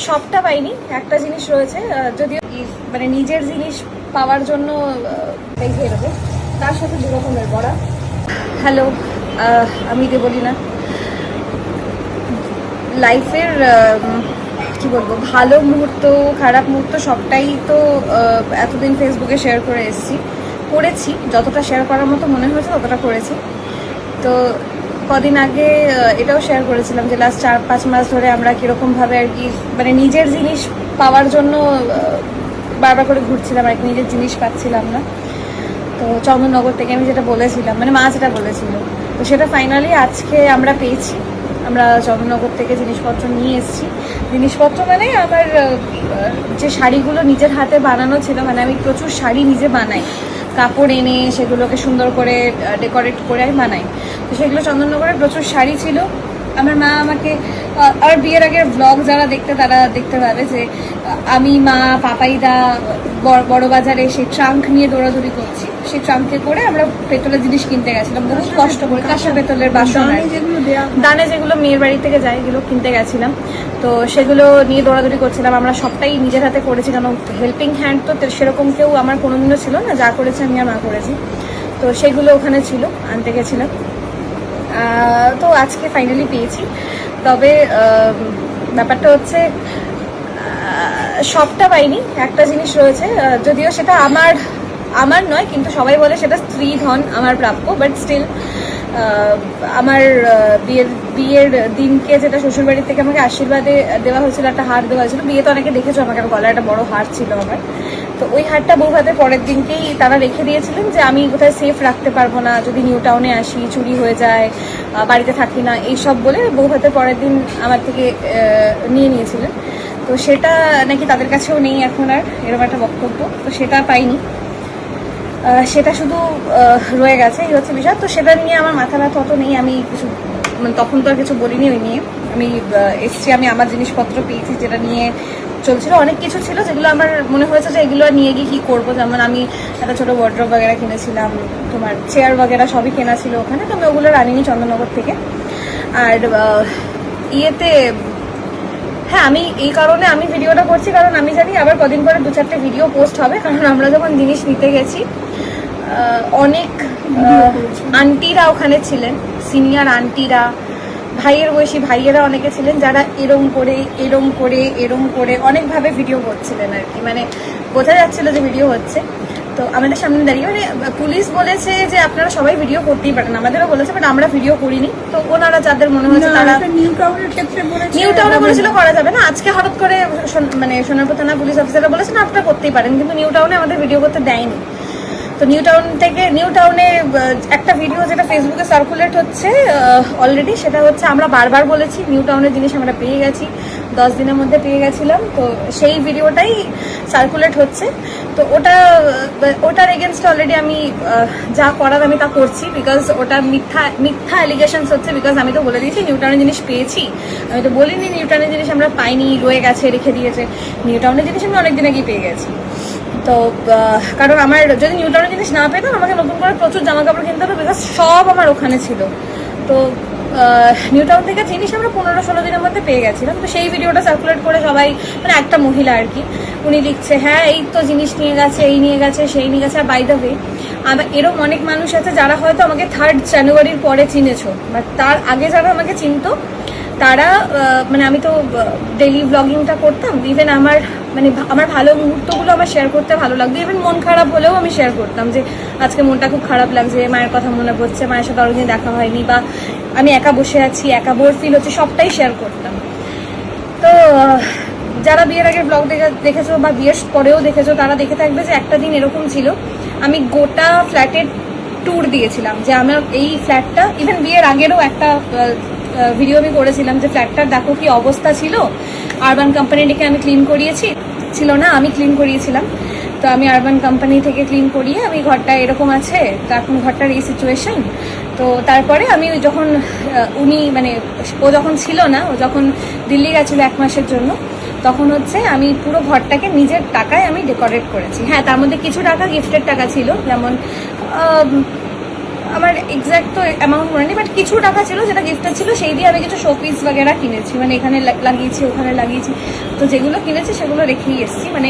সবটা পাইনি, একটা জিনিস রয়েছে, যদিও মানে নিজের জিনিস পাওয়ার জন্য দেখে এরকম তার সাথে দু রকমের পড়া। হ্যালো, আমি দেবলীনা। লাইফের কি বলবো, ভালো মুহূর্ত খারাপ মুহূর্ত সবটাই তো এতদিন ফেসবুকে শেয়ার করেছি, যতটা শেয়ার করার মতো মনে হয়েছে ততটা করেছি। তো কদিন আগে এটাও শেয়ার করেছিলাম যে লাস্ট 4-5 মাস ধরে আমরা কীরকমভাবে আর কি মানে নিজের জিনিস পাওয়ার জন্য বারবার করে ঘুরছিলাম আর কি, নিজের জিনিস পাচ্ছিলাম না। তো চন্দননগর থেকে আমি যেটা বলেছিলাম, মানে মা যেটা বলেছিল, তো সেটা ফাইনালি আজকে আমরা পেয়েছি। আমরা চন্দননগর থেকে জিনিসপত্র নিয়ে এসেছি। জিনিসপত্র মানে আমার যে শাড়িগুলো নিজের হাতে বানানো ছিল, মানে আমি প্রচুর শাড়ি নিজে বানাই, কাপড় এনে সেগুলোকে সুন্দর করে ডেকোরেট করে আমি বানাই। তো সেগুলো চন্দননগরে প্রচুর শাড়ি ছিল। আমার মা আমাকে, আর বিয়ের আগের ব্লগ যারা তারা দেখতে পাবে যে আমি, মা, পাপাইদা বড় বাজারে সেই ট্রাঙ্ক নিয়ে দৌড়াদৌড়ি করছি। সেই ট্রাঙ্কে করে আমরা পেতলের জিনিস কিনতে গেছিলাম, বহু কষ্ট করে, কাঁসা পেতলের বাসন, দানে যেগুলো মেয়ের বাড়ি থেকে যায়, এগুলো কিনতে গেছিলাম। তো সেগুলো নিয়ে দৌড়াদৌড়ি করছিলাম। আমরা সবটাই নিজের হাতে করেছি, কারণ হেল্পিং হ্যান্ড তো সেরকম কেউ আমার কোনোদিনও ছিল না। যা করেছে আমি আর মা করেছি। তো সেগুলো ওখানে ছিল, আনতে গেছিলাম। তো আজকে ফাইনালি পেয়েছি। তবে ব্যাপারটা হচ্ছে সবটা পাইনি, একটা জিনিস রয়েছে, যদিও সেটা আমার নয়, কিন্তু সবাই বলে সেটা স্ত্রী ধন আমার প্রাপ্য। বাট স্টিল আমার বিয়ের দিনকে যেটা শ্বশুরবাড়ির থেকে আমাকে আশীর্বাদে দেওয়া হয়েছিল, একটা হার দেওয়া হয়েছিল। বিয়ে তো অনেকে দেখেছো আমাকে, গলায় একটা বড় হার ছিল আমার। তো ওই হারটা বউ ভাতের পরের দিনকেই তারা রেখে দিয়েছিলেন যে আমি কোথায় সেফ রাখতে পারবো না, যদি নিউ টাউনে আসি চুরি হয়ে যায়, বাড়িতে থাকি না, এইসব বলে বউ ভাতের পরের দিন আমার থেকে নিয়েছিলেন। তো সেটা নাকি তাদের কাছেও নেই এখন আর, এরকম একটা বক্তব্য। তো সেটা পাইনি, সেটা শুধু রয়ে গেছে, এই হচ্ছে বিষয়। তো সেটা নিয়ে আমার মাথা ব্যথা অত নেই। আমি কিছু মানে তখন তো আর কিছু বলিনি ওই নিয়ে। আমি এসছি, আমি আমার জিনিসপত্র পেয়েছি, যেটা নিয়ে চলছিল। অনেক কিছু ছিল যেগুলো আমার মনে হয়েছে যে এগুলো নিয়ে গিয়ে কী করবো। যেমন আমি একটা ছোটো ওয়ার্ড্রপ বাগেরা কিনেছিলাম, তোমার চেয়ার বাগেরা সবই কেনা ছিল ওখানে। তো আমি ওগুলো আনিনি চন্দননগর থেকে। আর ইয়েতে, হ্যাঁ, আমি এই কারণে আমি ভিডিওটা করছি, কারণ আমি জানি আবার কদিন পরে 2-4টে ভিডিও পোস্ট হবে। কারণ আমরা যখন জিনিস নিতে গেছি, অনেক আন্টিরা ওখানে ছিলেন, সিনিয়র আন্টিরা, ভাইয়ের বয়সী ভাইয়েরা অনেকে ছিলেন, যারা এরম করে অনেকভাবে ভিডিও করছিলেন আর কি। মানে বোঝা যাচ্ছিল যে ভিডিও হচ্ছে। তো আমাদের সামনে দাঁড়িয়ে, মানে পুলিশ বলেছে যে আপনারা সবাই ভিডিও করতেই পারেন, আমাদেরও বলেছে, বাট আমরা ভিডিও করিনি। তো ওনারা যাদের মনে হয়েছে তারা, নিউ টাউনে বলেছিল করা যাবে না। আজকে হঠাৎ করে মানে সোনারপুর থানা পুলিশ অফিসাররা বলেছেন আপনারা করতেই পারেন, কিন্তু নিউ টাউনে আমাদের ভিডিও করতে দেয়নি। তো নিউ টাউনে একটা ভিডিও যেটা ফেসবুকে সার্কুলেট হচ্ছে অলরেডি, সেটা হচ্ছে আমরা বারবার বলেছি নিউ টাউনের জিনিস আমরা পেয়ে গেছি, 10 দিনের মধ্যে পেয়ে গেছিলাম। তো সেই ভিডিওটাই সার্কুলেট হচ্ছে। তো ওটার এগেনস্টে অলরেডি আমি যা করার আমি তা করছি, বিকজ ওটা মিথ্যা অ্যালিগেশনস হচ্ছে। বিকজ আমি তো বলে দিয়েছি নিউ টাউনের জিনিস পেয়েছি, আমি তো বলিনি নিউ টাউনের জিনিস আমরা পাইনি, রয়ে গেছে, রেখে দিয়েছে। নিউ টাউনের জিনিস আমি অনেকদিন আগেই পেয়ে গেছি। তো কারণ আমার যদি নিউ টাউনের জিনিস না পেতাম, আমাকে নতুন করে প্রচুর জামা কাপড় কিনতে হবে, বিকজ সব আমার ওখানে ছিল। তো নিউ টাউন থেকে জিনিস আমরা 15-16 দিনের মধ্যে পেয়ে গেছিলাম। তো সেই ভিডিওটা সার্কুলেট করে সবাই, মানে একটা মহিলা আর কি, উনি লিখছে হ্যাঁ এই তো জিনিস নিয়ে গেছে, এই নিয়ে গেছে, সেই নিয়ে গেছে। আর বাই দ্য ওয়ে, আমার এরকম অনেক মানুষ আছে যারা হয়তো আমাকে 3 জানুয়ারির পরে চিনেছো, বাট তার আগে যারা আমাকে চিনতো তারা, মানে আমি তো ডেইলি ব্লগিংটা করতাম, ইভেন আমার ভালো মুহূর্তগুলো আমার শেয়ার করতে ভালো লাগতো। ইভেন মন খারাপ হলেও আমি শেয়ার করতাম যে আজকে মনটা খুব খারাপ লাগছে, মায়ের কথা মনে পড়ছে, মায়ের সাথে অনেকদিন দেখা হয়নি, বা আমি একা বসে আছি, একা বোর ফিল হচ্ছে, সবটাই শেয়ার করতাম। তো যারা বিয়ের আগের ব্লগ দেখেছো বা বিয়ের পরেও দেখেছো, তারা দেখে থাকবে যে একটা দিন এরকম ছিল, আমি গোটা ফ্ল্যাটের ট্যুর দিয়েছিলাম, যে আমার এই ফ্ল্যাটটা, ইভেন বিয়ের আগেরও একটা ভিডিও আমি করেছিলাম যে ফ্ল্যাটটার দেখো কি অবস্থা ছিল, আরবান কোম্পানি থেকে আমি ক্লিন করিয়েছি, ছিল না আমি ক্লিন করিয়েছিলাম। তো আমি আরবান কোম্পানি থেকে ক্লিন করিয়ে আমি ঘরটা এরকম আছে, তো এখন ঘরটার এই সিচুয়েশন। তো তারপরে আমি যখন উনি মানে ও যখন ছিল না, ও যখন দিল্লি গেছিলো 1 মাসের জন্য, তখন হচ্ছে আমি পুরো ঘরটাকে নিজের টাকায় আমি ডেকোরেট করেছি। হ্যাঁ, তার মধ্যে কিছু টাকা গিফটের টাকা ছিল, যেমন আমার এক্স্যাক্ট তো অ্যামাউন্ট মনে নেই, বাট কিছু টাকা ছিল যেটা গিফটের ছিল, সেই দিয়ে আমি কিছু শোপিস বাগেরা কিনেছি, মানে এখানে লাগিয়েছি ওখানে লাগিয়েছি। তো যেগুলো কিনেছি সেগুলো রেখেই এসেছি, মানে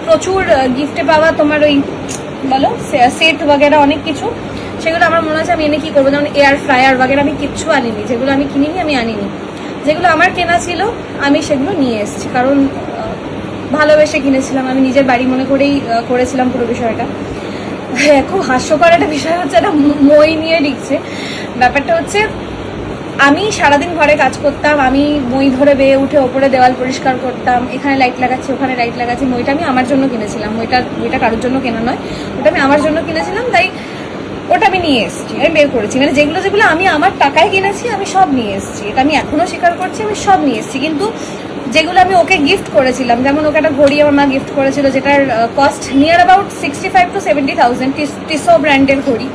প্রচুর গিফটে পাওয়া তোমার ওই বলো সেট বাগেরা অনেক কিছু, সেগুলো আমার মনে হচ্ছে আমি এনে কি করবো, যেমন এয়ার ফ্রায়ার বাগেরা আমি কিচ্ছু আনিনি, যেগুলো আমি কিনিনি আমি আনিনি, যেগুলো আমার কেনা ছিল আমি সেগুলো নিয়ে এসেছি, কারণ ভালোবেসে কিনেছিলাম, আমি নিজের বাড়ি মনে করেই করেছিলাম পুরো বিষয়টা। হ্যাঁ, খুব হাস্যকর একটা বিষয় হচ্ছে, একটা মই নিয়ে লিখছে। ব্যাপারটা হচ্ছে আমি সারাদিন ঘরে কাজ করতাম, আমি মই ধরে বেয়ে উঠে ওপরে দেওয়াল পরিষ্কার করতাম, এখানে লাইট লাগাচ্ছি ওখানে লাইট লাগাচ্ছি। মইটা আমি আমার জন্য কিনেছিলাম, মইটা কারোর জন্য কেনা নয়, ওটা আমি আমার জন্য কিনেছিলাম, তাই ওটা আমি নিয়ে এসেছি, আমি বের করেছি, মানে যেগুলো যেগুলো আমি আমার টাকায় কিনেছি আমি সব নিয়ে এসেছি, এটা আমি এখনো স্বীকার করছি, আমি সব নিয়ে এসেছি। কিন্তু যেগুলো আমি ওকে গিফট করেছিলাম, যেমন ওকে একটা ঘড়ি আমার মা গিফট করেছিল, যেটার কস্ট নিয়ার অ্যাবাউট 65 to 70,000, টিসো ব্র্যান্ডের ঘড়ি,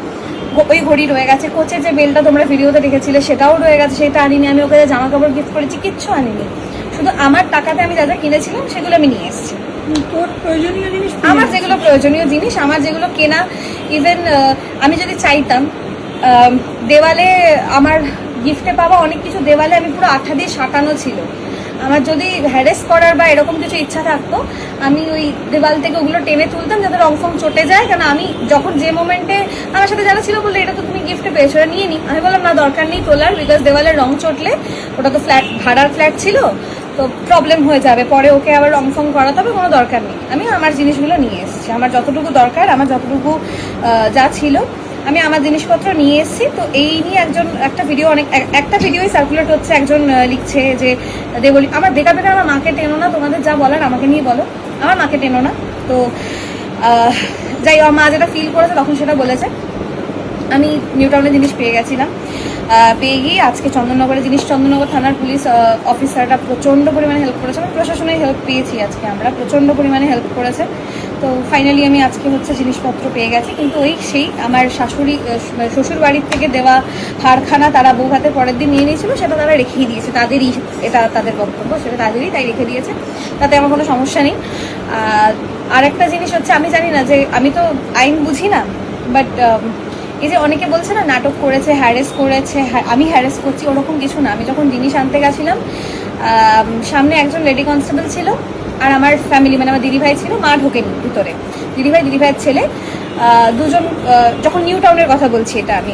ওই ঘড়ি রয়ে গেছে। কোচের যে বেলটা তোমরা ভিডিওতে দেখেছিলে সেটাও রয়ে গেছে, সেটা আনিনি। আমি ওকে জামা কাপড় গিফট করেছি, কিচ্ছু আনিনি, শুধু আমার টাকাতে আমি যা যা কিনেছিলাম সেগুলো আমি নিয়ে এসেছি। তোর প্রয়োজনীয় জিনিস, আমার যেগুলো প্রয়োজনীয় জিনিস, আমার যেগুলো কেনা, ইভেন আমি যদি চাইতাম দেওয়ালে আমার গিফটে পাওয়া অনেক কিছু দেওয়ালে আমি পুরো আঠা দিয়ে সাঁটানো ছিল, আমার যদি হ্যারেস করার বা এরকম কিছু ইচ্ছা থাকতো আমি ওই দেওয়াল থেকে ওগুলো টেনে তুলতাম যাতে রং ফং চটে যায়। কারণ আমি যখন যে মোমেন্টে আমার সাথে যারা ছিল বললে এটা তো তুমি গিফটে পেয়েছো, ওরা নিয়ে নি, আমি বললাম না দরকার নেই তোলার, বিকজ দেওয়ালের রং চটলে, ওটা তো ফ্ল্যাট ভাড়ার ফ্ল্যাট ছিল তো প্রবলেম হয়ে যাবে, পরে ওকে আবার রং ফং করাতে হবে, কোনো দরকার নেই। আমি আমার জিনিসগুলো নিয়ে এসেছি, আমার যতটুকু দরকার, আমার যতটুকু যা ছিল আমি আমার জিনিসপত্র নিয়ে এসেছি। তো এই নিয়ে একটা ভিডিওই সার্কুলেট হচ্ছে, একজন লিখছে যে দেবলি আমার বেকার আমার মাকে টেনো না, তোমাদের যা বলার আমাকে নিয়ে বলো, আমার মাকে টেনো না। তো যাই মা যেটা ফিল করেছে তখন সেটা বলেছে। আমি নিউ টাউনের জিনিস পেয়ে গেছিলাম, পেয়ে গিয়ে আজকে চন্দননগরের জিনিস, চন্দননগর থানার পুলিশ অফিসারটা প্রচণ্ড পরিমাণে হেল্প করেছে, মানে প্রশাসনের হেল্প পেয়েছি আজকে আমরা, প্রচণ্ড পরিমাণে হেল্প করেছে। তো ফাইনালি আমি আজকে হচ্ছে জিনিসপত্র পেয়ে গেছি। কিন্তু সেই আমার শ্বশুর বাড়ির থেকে দেওয়া হারখানা তারা বউ হাতে পরের দিন নিয়ে নিয়েছিল, সেটা তারা রেখেই দিয়েছে, তাদেরই, এটা তাদের বক্তব্য, সেটা তাদেরই, তাই রেখে দিয়েছে, তাতে আমার কোনো সমস্যা নেই। আর একটা জিনিস হচ্ছে, আমি জানি না যে, আমি তো আইন বুঝি না, বাট এই যে অনেকে বলছে না নাটক করেছে, হ্যারেস করেছে, আমি হ্যারেস করছি, ওরকম কিছু না। আমি যখন জিনিস আনতে গেছিলাম, সামনে একজন লেডি কনস্টেবল ছিল আর আমার ফ্যামিলি, মানে আমার দিদিভাই ছিল, মা ঢোকেনি ভিতরে, দিদিভাইয়ের ছেলে দুজন, যখন নিউ টাউনের কথা বলছি এটা আমি,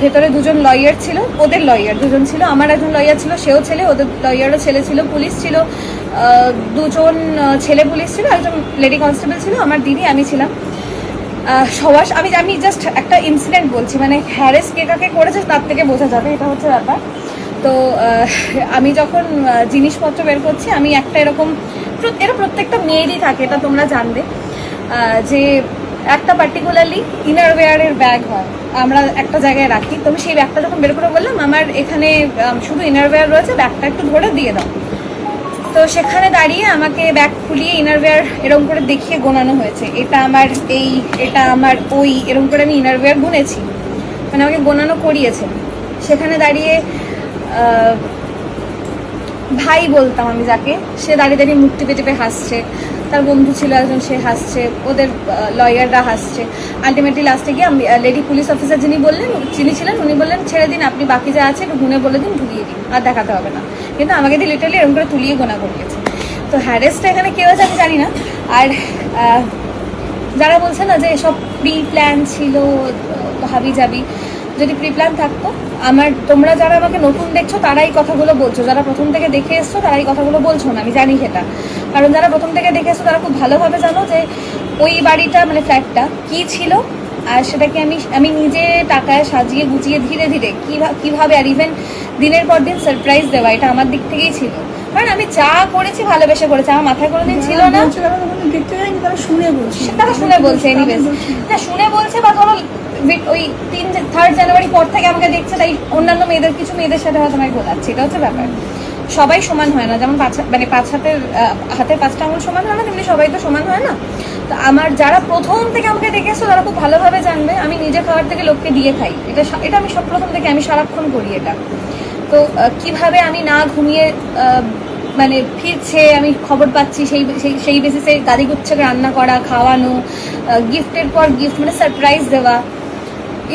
ভেতরে দুজন লয়ার ছিল, ওদের লয়ার দুজন ছিল, আমার একজন লয়ার ছিল, সেও ছেলে, ওদের লয়ারও ছেলে ছিল, পুলিশ ছিল, দুজন ছেলে পুলিশ ছিল, একজন লেডি কনস্টেবল ছিল, আমার দিদি, আমি ছিলাম। সবার আমি জাস্ট একটা ইনসিডেন্ট বলছি, মানে হ্যারেস কে কাকে করেছে তার থেকে বোঝা যাবে, এটা হচ্ছে ব্যাপার। তো আমি যখন জিনিসপত্র বের করছি, আমি একটা এরকম, এটা প্রত্যেকটা মেয়েরই থাকে, এটা তোমরা জানবে, যে একটা পার্টিকুলারলি ইনারওয়্যারের ব্যাগ হয়, আমরা একটা জায়গায় রাখি। তো আমি সেই ব্যাগটা যখন বের করে বললাম আমার এখানে শুধু ইনারওয়্যার রয়েছে, ব্যাগটা একটু ধরে দিয়ে দাও। তো সেখানে দাঁড়িয়ে আমাকে ব্যাগ খুলিয়ে ইনারওয়্যার এরকম করে দেখিয়ে গোনানো হয়েছে, এটা আমার এই, এটা আমার ওই, এরকম করে আমি ইনারওয়্যার গুনেছি, মানে আমাকে গোনানো করিয়েছে। সেখানে দাঁড়িয়ে ভাই বলতাম আমি যাকে, সে দাঁড়িয়ে দাঁড়িয়ে মুখ টিপে টিপে হাসছে, তার বন্ধু ছিল একজন, সে হাসছে, ওদের লয়াররা হাসছে। আলটিমেটলি লাস্টে গিয়ে লেডি পুলিশ অফিসার যিনি ছিলেন উনি বললেন ছেড়ে দিন, আপনি বাকি যা আছে একটু গুনে বলে দিন, ঢুকিয়ে দিন, আর দেখাতে হবে না। কিন্তু আমাকে দিয়ে লিটারালি এরকম করে তুলিয়ে গোনা করিয়েছে। তো হ্যারেসটা এখানে কেউ আছে আমি জানি না। আর যারা বলছে না যে সব প্রি প্ল্যান ছিল, হাবি যাবি, যদি প্রি প্ল্যান থাকতো, তোমরা যারা আমাকে নতুন দেখছো তারা এই কথাগুলো বলছো, যারা প্রথম থেকে দেখে এসছো তারা এই কথাগুলো বলছো না, আমি জানি সেটা। কারণ যারা প্রথম থেকে দেখে এসছো তারা খুব ভালোভাবে জানো যে ওই বাড়িটা, মানে ফ্ল্যাটটা কি ছিল, আর সেটাকে আমি নিজে টাকায় সাজিয়ে গুছিয়ে ধীরে ধীরে কিভাবে, আর ইভেন দিনের পর দিন সারপ্রাইজ দেওয়া, এটা আমার দিক থেকেই ছিল। কারণ আমি যা করেছি ভালোবেসে করেছি, আমার মাথায় কোনোদিন ছিল না। তারা শুনে বলছে এনিওয়েজ, না শুনে বলছে, বা ধরো ওই 3 জানুয়ারি পর থেকে আমাকে দেখছে, তাই অন্যান্য কিছু মেয়েদের সাথে হয়তো আমাকে গোলাচ্ছে, এটা হচ্ছে ব্যাপার। সবাই সমান হয় না, যেমন পাঁচ হাতের 5টা আঙুল সমান হয় না, তেমনি সবাই তো সমান হয় না। তো আমার যারা প্রথম থেকে আমাকে দেখেছো তারা খুব ভালোভাবে জানবে আমি নিজে খাওয়ার থেকে লোককে দিয়ে খাই, এটা আমি সব প্রথম থেকে আমি সারাক্ষণ করি এটা। তো কিভাবে আমি না ঘুমিয়ে মানে ফিরছে আমি খবর পাচ্ছি, সেই বেসিসে গাড়ি গুচ্ছকে রান্না করা, খাওয়ানো, গিফটের পর গিফট, মানে সারপ্রাইজ দেওয়া,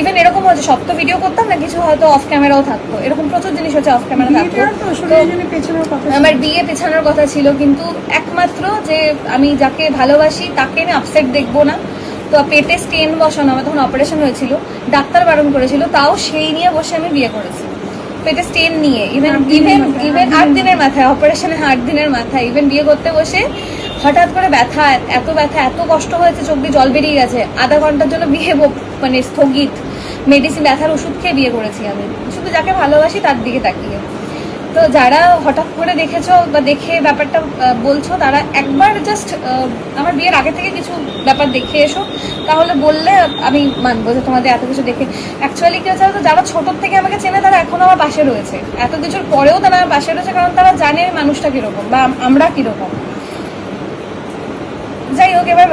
ইভেন এরকম হচ্ছে সব তো ভিডিও করতাম না, কিছু হয়তো অফ ক্যামেরাও থাকতো, এরকম প্রচুর জিনিস হচ্ছে অফ ক্যামেরা থাকতো। বিয়েটা তো আসলে এই জন্য পেছনের কথা ছিল। আমার বিয়ে পেছানোর কথা ছিল, কিন্তু একমাত্র যে আমি যাকে ভালোবাসি তাকে আমি আপসেট দেখবো না। তো পেটে স্টেন বসানো, আমার তখন অপারেশন হয়েছিল, ডাক্তার বারণ করেছিল, তাও সেই নিয়ে বসে আমি বিয়ে করেছি, পেটে স্টেন নিয়ে। ইভেন 8 দিনের মাথায় অপারেশনে, 8 দিনের মাথায় ইভেন বিয়ে করতে বসে হঠাৎ করে ব্যথা, এত কষ্ট হয়েছে, চোখ দিয়ে জল বেরিয়ে গেছে, আধা ঘন্টার জন্য বিয়ে মানে স্থগিত, মেডিসিন, ব্যথার ওষুধ খেয়ে বিয়ে করেছি আমি, শুধু যাকে ভালোবাসি তার দিকে তাকিয়ে। তো যারা হঠাৎ করে দেখেছো বা দেখে ব্যাপারটা বলছো, তারা একবার জাস্ট আমার বিয়ের আগে থেকে কিছু ব্যাপার দেখে এসো, তাহলে বললে আমি মানবো যে তোমাদের এত কিছু দেখে। অ্যাকচুয়ালি কি হচ্ছে, যারা ছোটোর থেকে আমাকে চেনে তারা এখনো আমার পাশে রয়েছে, এত কিছুর পরেও তারা আমার পাশে রয়েছে, কারণ তারা জানে মানুষটা কিরকম বা আমরা কিরকম। যাই হোক, এবার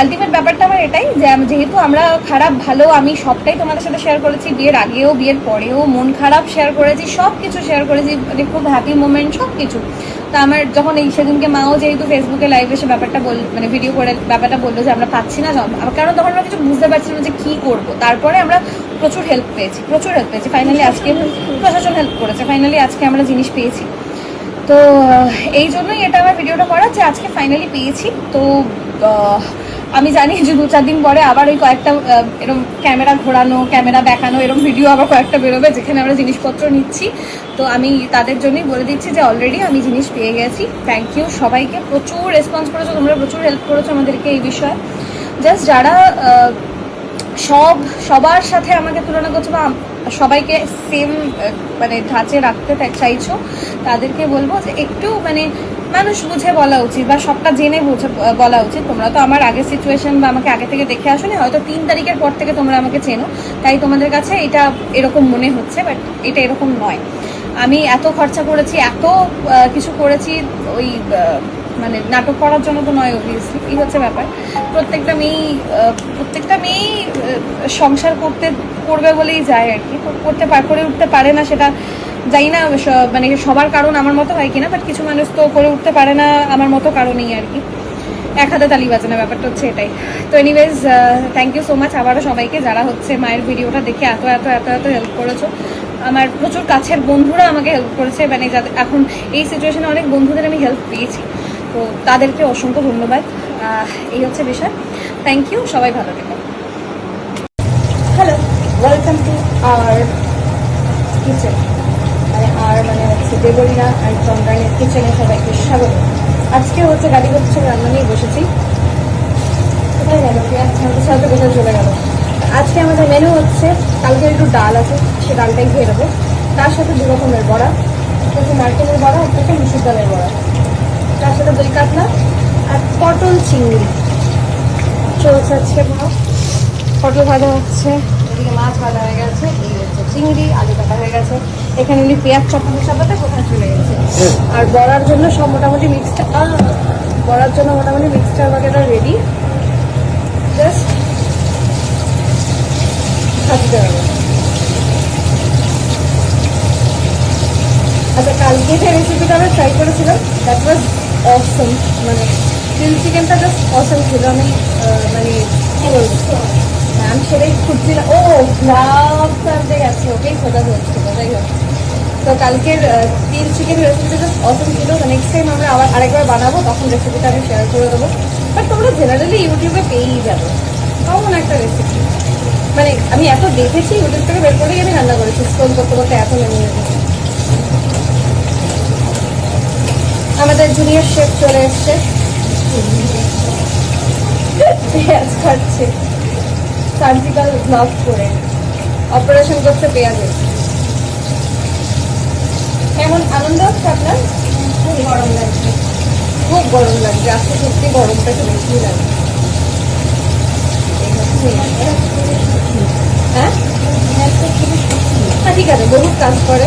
আলটিমেট ব্যাপারটা আমার এটাই যে যেহেতু আমরা খারাপ ভালো আমি সবটাই তোমাদের সাথে শেয়ার করেছি, বিয়ের আগেও বিয়ের পরেও মন খারাপ শেয়ার করেছি, সব কিছু শেয়ার করেছি, মানে খুব হ্যাপি মোমেন্ট সব কিছু। তো আমার যখন এই সেদিনকে মাও যেহেতু ফেসবুকে লাইভ এসে ব্যাপারটা মানে ভিডিও করে ব্যাপারটা বললো যে আমরা পাচ্ছি না, কারণ তখন আমরা কিছু বুঝতে পারছি না যে কী করবো। তারপরে আমরা প্রচুর হেল্প পেয়েছি, ফাইনালি আজকে প্রশাসন হেল্প করেছে, ফাইনালি আজকে আমরা জিনিস পেয়েছি। তো এই জন্যই এটা আমার ভিডিওটা করা, যে আজকে ফাইনালি পেয়েছি। তো আমি জানি যে 2-4 দিন পরে আবার ওই কয়েকটা এরকম ক্যামেরা ঘোরানো, ক্যামেরা দেখানো, এরকম ভিডিও আবার কয়েকটা বেরোবে যেখানে আমরা জিনিসপত্র নিচ্ছি। তো আমি তাদের জন্যই বলে দিচ্ছি যে অলরেডি আমি জিনিস পেয়ে গেছি। থ্যাংক ইউ সবাইকে, প্রচুর রেসপন্স করেছো তোমরা, প্রচুর হেল্প করেছো আমাদেরকে এই বিষয়ে। জাস্ট যারা সবার সাথে আমাকে তুলনা করছো বা সবাইকে সেম মানে ধাঁচে রাখতে চাইছো, তাদেরকে বলবো যে একটু মানে মানুষ বুঝে বলা উচিত বা সবটা জেনে বুঝে বলা উচিত। তোমরা তো আমার আগের সিচুয়েশন বা আমাকে আগে থেকে দেখে আসোনি, হয়তো 3 তারিখের পর থেকে তোমরা আমাকে চেনো, তাই তোমাদের কাছে এটা এরকম মনে হচ্ছে, বাট এটা এরকম নয়। আমি এত খরচা করেছি, এত কিছু করেছি, ওই মানে নাটক করার জন্য তো নয়, অবভিয়াসলি। এই হচ্ছে ব্যাপার। প্রত্যেকটা মেয়েই সংসার করবে বলেই যায় আর কি, করে উঠতে পারে না, সেটা জানি না মানে সবার কারণ আমার মতো হয় কিনা, বাট কিছু মানুষ তো করে উঠতে পারে না আমার মতো কারণেই আর কি, এক হাতে তালি বাজে না, ব্যাপারটা হচ্ছে এটাই। তো anyways thank you so much আবারও সবাইকে, যারা হচ্ছে মায়ের ভিডিওটা দেখে এত হেল্প করেছো। আমার প্রচুর কাছের বন্ধুরা আমাকে হেল্প করেছে, মানে যাদের এখন এই সিচুয়েশনে অনেক বন্ধুদের আমি হেল্প পেয়েছি, তো তাদেরকে অসংখ্য ধন্যবাদ। এই হচ্ছে বিষয়। থ্যাংক ইউ, সবাই ভালো থেকো। Hello, welcome to our kitchen, মানে হচ্ছে দেবরিনা অ্যান্ড চন্দ্রায়ণের কিচেনে সবাইকে স্বাগত। আজকে হচ্ছে গাড়ি করছে, রান্না নিয়ে বসেছি। কোথায় গেল সাথে কোথায় চলে গেল। আজকে আমাদের মেনু হচ্ছে, কালকে একটু ডাল আছে, সে ডালটাই খেয়ে নেবো, তার সাথে 2 রকমের বড়া, একটা নারকেলের বড়া, একটা মুসুর ডালের বড়া, তার সাথে দই কাতলা আর পটল চিংড়ি চলছে আজকে। পটল ভাজা হচ্ছে, এদিকে মাছ ভাজা হয়ে গেছে, এই হচ্ছে চিংড়ি, আলু কাটা হয়ে গেছে, এখানে উনি পেঁয়াজ চপানোর সাথে কোথায় চলে গেছে। আর বড়ার জন্য সব মোটামুটি মিক্সচার বাগেরা রেডি, জাস্ট ভাজতে হবে। আচ্ছা, কালকে যে রেসিপিটা আমরা ট্রাই করেছিলাম, দ্যাট ওয়াজ অসম, মানে গ্রিল চিকেনটা জাস্ট অসম ছিল। আমি মানে কী বলবো, আমি সেটাই খুঁজছিলাম। ও লাভ সার্ভে গেছে, ওকেই খোঁজা হচ্ছিল। যাই হোক, তো কালকের গ্রিল চিকেন রেসিপিটা জাস্ট অসম ছিল। নেক্সট টাইম আমরা আরেকবার বানাবো, তখন রেসিপিটা আমি শেয়ার করে দেবো। বাট তোমরা জেনারেলি ইউটিউবে পেয়েই যাবে কমন একটা রেসিপি। মানে আমি এত দেখেছি, ইউটিউব থেকে বের করেই আমি রান্না করেছি, স্ক্রোল করতে করতে এত মেনু হয়েছে। আমাদের জুনিয়র শেফ চলে এসছে, পেঁয়াজ খাচ্ছে, সার্জিক্যাল গ্লাভস পরে অপারেশন করছে পেঁয়াজের। এমন আনন্দ হচ্ছে আপনার? খুব গরম লাগছে, আজকে সত্যি গরমটা একটু বেশি লাগে। হ্যাঁ ঠিক আছে, বহুত কাজ করে,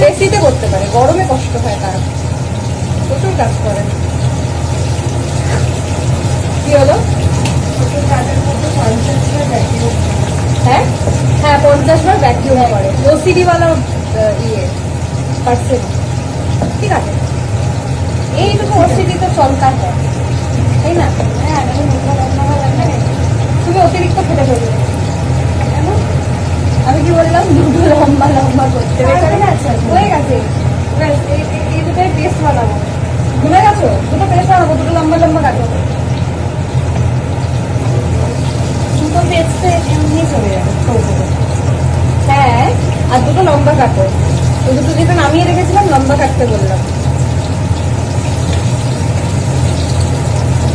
এসিতে করতে পারে, গরমে কষ্ট হয় তার, প্রচুর কাজ করে। কি হলো? হ্যাঁ 50 বার ভ্যাকিউম করে, ওসিডি ওয়ালা পার্সেন্ট। ঠিক আছে, এইটুকু ওসিডি তো চলতা হয়, তাই না? তুমি অতিরিক্ত খেতে পারবে, আমি কি বললাম দুটো লম্বা লম্বা করতে হয়ে গেছে ব্যাস, এই দুটোই পেস্ট বানাবো। ভুলে গেছো? দুটো পেস্ট বানাবো, দুটো লম্বা লম্বা কাটো। দুটো পেস্টে এমনি চলে যাবে ছোট ছোট। হ্যাঁ, আর দুটো লম্বা কাটো। ওই দুটো যেটা নামিয়ে রেখেছিলাম লম্বা কাটতে বললাম।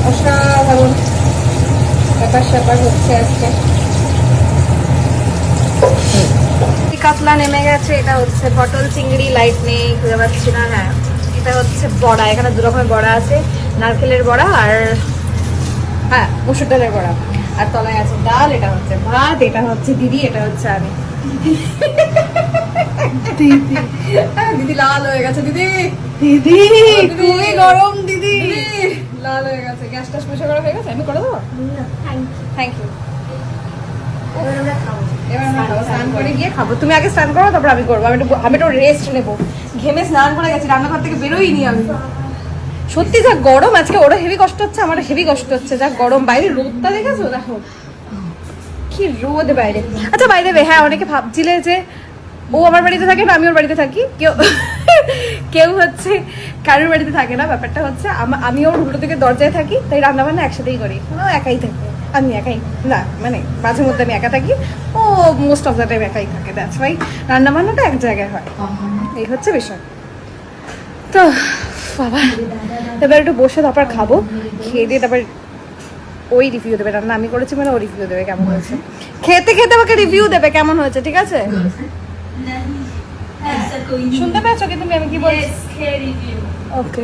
অসাধারণ ব্যাপার স্যাপার হচ্ছে আজকে। কাতলা নেমে গেছে। এটা হচ্ছে পটল চিংড়ি, লাইট নেই, খুঁজে পাচ্ছি না। হ্যাঁ, এটা হচ্ছে বড়া। এখানে দু রকমের বড়া আছে, নারকেলের বড়া আর হ্যাঁ মসুর ডালের বড়া। আর তলায় আছে ডাল, এটা হচ্ছে ভাত, এটা হচ্ছে দিদি, এটা হচ্ছে আমি। দিদি লাল হয়ে গেছে। দিদি দিদি খুবই গরম। দিদি লাল হয়ে গেছে। গ্যাসটা পরিষ্কার করা হয়ে গেছে? আমি করে দেবো? Thank you. এবার আমরা খাবো, স্নান করে গিয়ে খাবো। তুমি আগে স্নান করো, তারপর আমি করবো। আমি একটু রেস্ট নেবো। ঘেমে স্নান করে গেছি, রান্নাঘর থেকে বেরোইনি আমি। সত্যি যা গরম আজকে, ওরা হেভি কষ্ট হচ্ছে, আমার হেভি কষ্ট হচ্ছে। যা গরম, বাইরে রোদটা দেখেছো? দেখো কি রোদ বাইরে। আচ্ছা বাইরে, হ্যাঁ অনেকে ভাবছিলে যে ও আমার বাড়িতে থাকে না, আমি ওর বাড়িতে থাকি। কেউ হচ্ছে কারোর বাড়িতে থাকে না। ব্যাপারটা হচ্ছে আমি ওর উল্টো থেকে দরজায় থাকি, তাই রান্না বান্না একসাথেই করি। ও একাই থাকে, আমি একাই না, মানে মাঝে মধ্যে আমি একা থাকি, ও মোস্ট অফ দ্য টাইম একাই থাকে। দ্যাটস ওয়াই রান্না বান্নাটা এক জায়গায় হয়। এই হচ্ছে বিষয়। তো বাবা এবার একটু বসে তারপর খাবো। খেয়ে দিয়ে তারপর ওই রিভিউ দেবে। রান্না আমি করেছি মানে ও রিভিউ দেবে কেমন হয়েছে। খেতে খেতে আমাকে রিভিউ দেবে কেমন হয়েছে, ঠিক আছে? শুনতে পেয়েছো কি তুমি আমি কি বলছি? ওকে,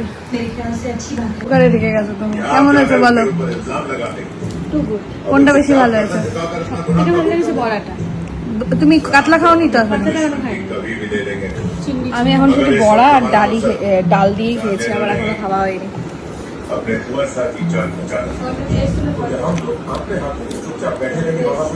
ঘরে ঢুকে গেছো তুমি। কেমন হয়েছে বলো? কোনটা বেশি ভালো হয়েছে? এটা ভালো লেগেছে বড়াটা। তুমি কাতলা খাওনি তো এখন? আমি এখন শুধু বড়া আর ডাল দিয়ে খেয়েছি, আমার এখনো খাওয়া হয়নি। अपने साथी जान पहचान हम लोग अपने हाथों चुपचाप बैठे रहेंगे वहां